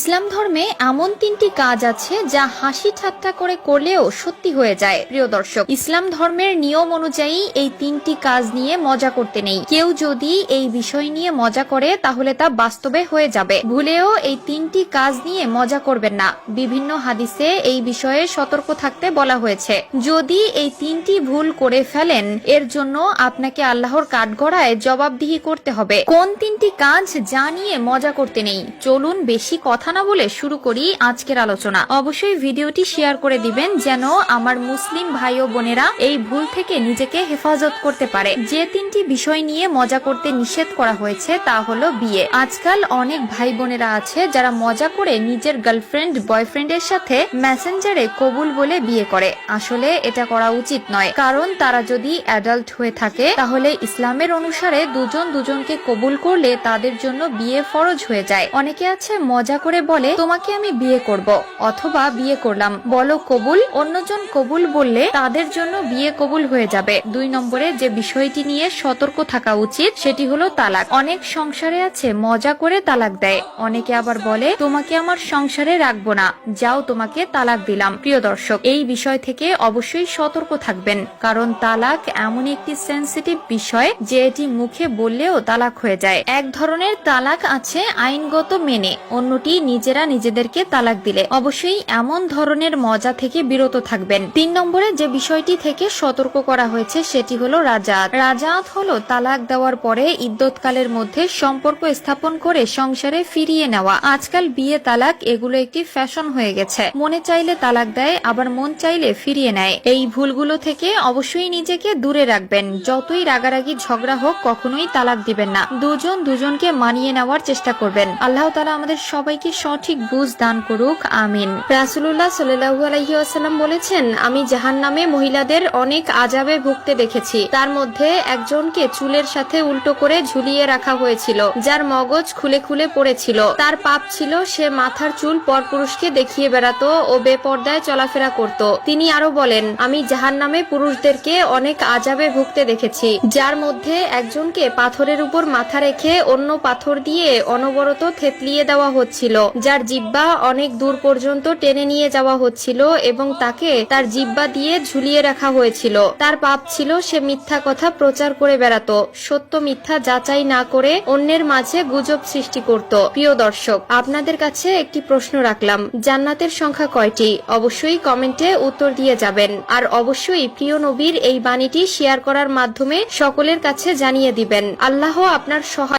ইসলাম ধর্মে এমন তিনটি কাজ আছে যা হাসি ঠাট্টা করে করলেও সত্যি হয়ে যায়। প্রিয় দর্শক, ইসলাম ধর্মের নিয়ম অনুযায়ী এই তিনটি কাজ নিয়ে মজা করতে নেই। কেউ যদি এই বিষয় নিয়ে মজা করে তাহলে তা বাস্তবে হয়ে যাবে। ভুলেও এই তিনটি কাজ নিয়ে মজা করবেন না। বিভিন্ন হাদিসে এই বিষয়ে সতর্ক থাকতে বলা হয়েছে। যদি এই তিনটি ভুল করে ফেলেন এর জন্য আপনাকে আল্লাহর কাঠগড়ায় জবাবদিহি করতে হবে। কোন তিনটি কাজ যা নিয়ে মজা করতে নেই? চলুন বেশি কথা না বলে শুরু করি আজকের আলোচনা। অবশ্যই ভিডিওটি শেয়ার করে দিবেন যেন আমার মুসলিম ভাই ও বোনেরা এই ভুল থেকে নিজেকে হেফাজত করতে পারে। যে তিনটি বিষয় নিয়ে মজা করতে নিষেধ করা হয়েছে তা হলো বিয়ে। আজকাল অনেক ভাই বোনেরা আছে যারা মজা করে নিজের গার্লফ্রেন্ড বয়ফ্রেন্ডের সাথে মেসেঞ্জারে কবুল বলে বিয়ে করে। আসলে এটা করা উচিত নয়, কারণ তারা যদি অ্যাডাল্ট হয়ে থাকে তাহলে ইসলামের অনুসারে দুজন দুজনকে কবুল করলে তাদের জন্য বিয়ে ফরজ হয়ে যায়। অনেকে আছে মজা করে বলে তোমাকে আমি বিয়ে করব অথবা বিয়ে করলাম, বলো কবুল। অন্যজন কবুল বললে তাদের জন্য বিয়ে কবুল হয়ে যাবে। 2 নম্বরে যে বিষয়টি নিয়ে সতর্ক থাকা উচিত সেটি হলো তালাক। অনেক সংসারে আছে মজা করে তালাক দেয়। অনেকে আবার বলে তোমাকে আমার সংসারে রাখবো না, যাও তোমাকে তালাক দিলাম। প্রিয় দর্শক, এই বিষয় থেকে অবশ্যই সতর্ক থাকবেন, কারণ তালাক এমন একটি সেনসিটিভ বিষয় যে এটি মুখে বললেও তালাক হয়ে যায়। এক ধরনের তালাক আছে আইনগত মেনে, অন্যটি নিজেরা নিজেদেরকে তালাক দিলে। অবশ্যই এমন ধরনের মজা থেকে বিরত থাকবেন। 3 নম্বরে যে বিষয়টি থেকে সতর্ক করা হয়েছে সেটি হলো রাজাত। রাজাত হলো তালাক দেওয়ার পরে ইদ্যতকালের মধ্যে সম্পর্ক স্থাপন করে সংসারে ফিরিয়ে নেওয়া। আজকাল বিয়ে তালাক এগুলো একটি ফ্যাশন হয়ে গেছে। মনে চাইলে তালাক দেয়, আবার মন চাইলে ফিরিয়ে নেয়। এই ভুলগুলো থেকে অবশ্যই নিজেকে দূরে রাখবেন। যতই রাগারাগি ঝগড়া হোক কখনোই তালাক দিবেন না। দুজন দুজনকে মানিয়ে নেওয়ার চেষ্টা করবেন। আল্লাহ তাআলা আমাদের সবাইকে সঠিক বুঝ দান করুক, আমিন। রাসূলুল্লাহ সাল্লাল্লাহু আলাইহি ওয়াসাল্লাম বলেছেন, আমি জাহান্নামে মহিলাদের অনেক আযাবে ভুগতে দেখেছি। তার মধ্যে একজনকে চুলের সাথে উল্টো করে ঝুলিয়ে রাখা হয়েছিল, যার মগজ খুলে খুলে পড়েছিল। তার পাপ ছিল সে মাথার চুল পরপুরুষকে দেখিয়ে বেড়াতো ও বেপরদায় চলাফেরা করত। তিনি আরো বলেন, আমি জাহান্নামে পুরুষদেরকে অনেক আযাবে ভুগতে দেখেছি, যার মধ্যে একজনকে পাথরের উপর মাথা রেখে অন্য পাথর দিয়ে অনবরত থেতলিয়ে দেওয়া হচ্ছিল, যার জিহ্বা অনেক দূর পর্যন্ত টেনে নিয়ে যাওয়া হচ্ছিল এবং তাকে তার জিহ্বা দিয়ে ঝুলিয়ে রাখা হয়েছিল। তার পাপ ছিল সে মিথ্যা কথা প্রচার করে বেড়াতো, সত্য মিথ্যা যাচাই না করে অন্যের মাঝে গুজব সৃষ্টি করত। প্রিয় দর্শক, আপনাদের কাছে একটি প্রশ্ন রাখলাম, জান্নাতের সংখ্যা কয়টি? অবশ্যই কমেন্টে উত্তর দিয়ে যাবেন। আর অবশ্যই প্রিয় নবীর এই বাণীটি শেয়ার করার মাধ্যমে সকলের কাছে জানিয়ে দিবেন। আল্লাহ আপনার সহায়